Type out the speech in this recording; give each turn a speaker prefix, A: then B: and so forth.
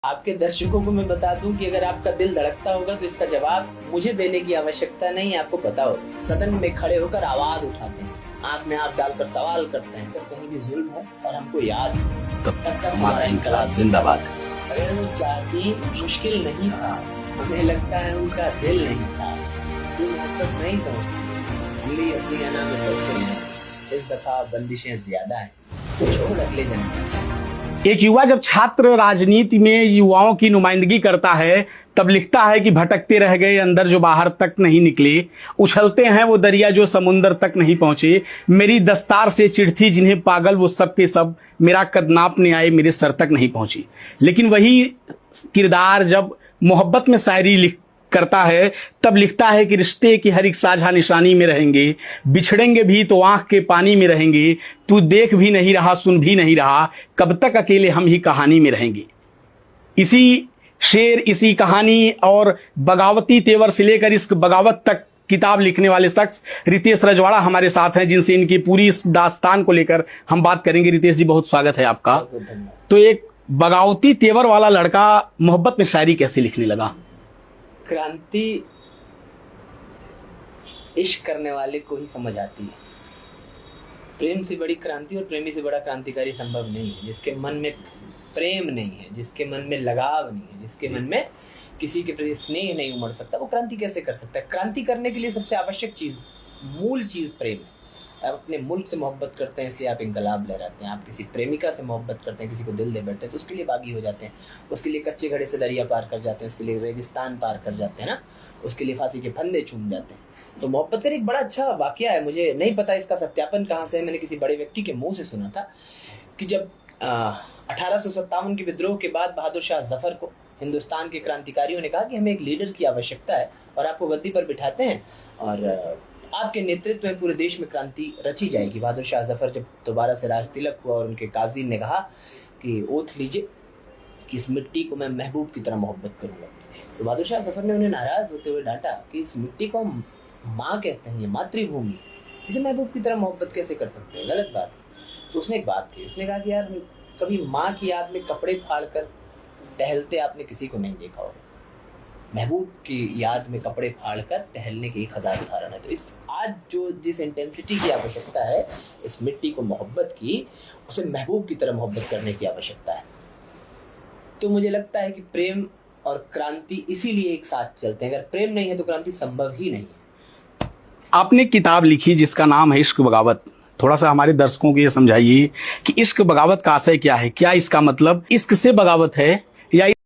A: आपके दर्शकों को मैं बता दूं कि अगर आपका दिल धड़कता होगा तो इसका जवाब मुझे देने की आवश्यकता नहीं है, आपको पता हो। सदन में खड़े होकर आवाज उठाते हैं, आंख में आंख डालकर सवाल करते हैं, तो कहीं भी जुल्म है और हमको याद है, तब तक हमारा इनकलाब जिंदाबाद। अगर वो चाहती मुश्किल नहीं था, हमें लगता है उनका दिल नहीं था। दिल मोहब्बत नहीं समझती, उंगली अपनी अना में सोचते हैं। इस दफा बंदिशें ज्यादा हैं, छोड़ अगले जन्म।
B: एक युवा जब छात्र राजनीति में युवाओं की नुमाइंदगी करता है तब लिखता है कि भटकते रह गए अंदर जो बाहर तक नहीं निकले, उछलते हैं वो दरिया जो समुंदर तक नहीं पहुंचे, मेरी दस्तार से चिढ़ती जिन्हें पागल वो सब के सब, मेरा कद नापने आए मेरे सर तक नहीं पहुंची। लेकिन वही किरदार जब मोहब्बत में शायरी लिख करता है तब लिखता है कि रिश्ते की हर एक साझा निशानी में रहेंगे, बिछड़ेंगे भी तो आंख के पानी में रहेंगे, तू देख भी नहीं रहा सुन भी नहीं रहा, कब तक अकेले हम ही कहानी में रहेंगे। इसी शेर, इसी कहानी और बगावती तेवर से लेकर इस बगावत तक किताब लिखने वाले शख्स रितेश रजवाड़ा हमारे साथ हैं, जिनसे इनकी पूरी इस दास्तान को लेकर हम बात करेंगे। रितेश जी, बहुत स्वागत है आपका। तो एक बगावती तेवर वाला लड़का मोहब्बत में शायरी कैसे लिखने लगा?
A: क्रांति इश्क करने वाले को ही समझ आती है। प्रेम से बड़ी क्रांति और प्रेमी से बड़ा क्रांतिकारी संभव नहीं है। जिसके मन में प्रेम नहीं है, जिसके मन में लगाव नहीं है, जिसके मन में किसी के प्रति स्नेह नहीं उमड़ सकता, वो क्रांति कैसे कर सकता है? क्रांति करने के लिए सबसे आवश्यक चीज, मूल चीज प्रेम है। आप अपने मुल्क से मोहब्बत करते हैं इसलिए आप इनकलाब लहराते हैं। आप किसी प्रेमिका से मोहब्बत करते हैं, किसी को दिल दे बैठते हैं तो उसके लिए बागी हो जाते हैं, उसके लिए कच्चे घड़े से दरिया पार कर जाते हैं, उसके लिए रेगिस्तान पार कर जाते हैं ना, उसके लिए फांसी के फंदे चूम जाते हैं। तो मोहब्बत का एक बड़ा अच्छा वाकया है, मुझे नहीं पता इसका सत्यापन कहाँ से है, मैंने किसी बड़े व्यक्ति के मुंह से सुना था कि जब 1857 के विद्रोह के बाद बहादुर शाह जफर को हिंदुस्तान के क्रांतिकारियों ने कहा कि हमें एक लीडर की आवश्यकता है और आपको गद्दी पर बिठाते हैं और आपके नेतृत्व में पूरे देश में क्रांति रची जाएगी। बहादुर शाह जफर जब दोबारा से राज तिलक हुआ और उनके काजी ने कहा कि ओथ लीजिए कि इस मिट्टी को मैं महबूब की तरह मोहब्बत करूंगा, तो बहादुर शाह जफर ने उन्हें नाराज होते हुए डांटा कि इस मिट्टी को माँ कहते हैं, ये मातृभूमि, इसे महबूब की तरह मोहब्बत कैसे कर सकते हैं, गलत बात है। तो उसने एक बात की, उसने कहा कि यार कभी माँ की याद में कपड़े फाड़ कर टहलते आपने किसी को नहीं देखा होगा, महबूब की याद में कपड़े फाड़कर टहलने के 1000 उदाहरण है। तो इस आज जो जिस इंटेंसिटी की आवश्यकता है इस मिट्टी को मोहब्बत की, उसे महबूब की तरह मोहब्बत करने की आवश्यकता है। तो मुझे लगता है कि प्रेम और क्रांति इसीलिए एक साथ चलते हैं। अगर प्रेम नहीं है तो क्रांति संभव ही नहीं है।
B: आपने किताब लिखी जिसका नाम है इश्क बगावत, थोड़ा सा हमारे दर्शकों को ये समझाइए कि इश्क बगावत का आशय क्या है? क्या इसका मतलब इश्क से बगावत है या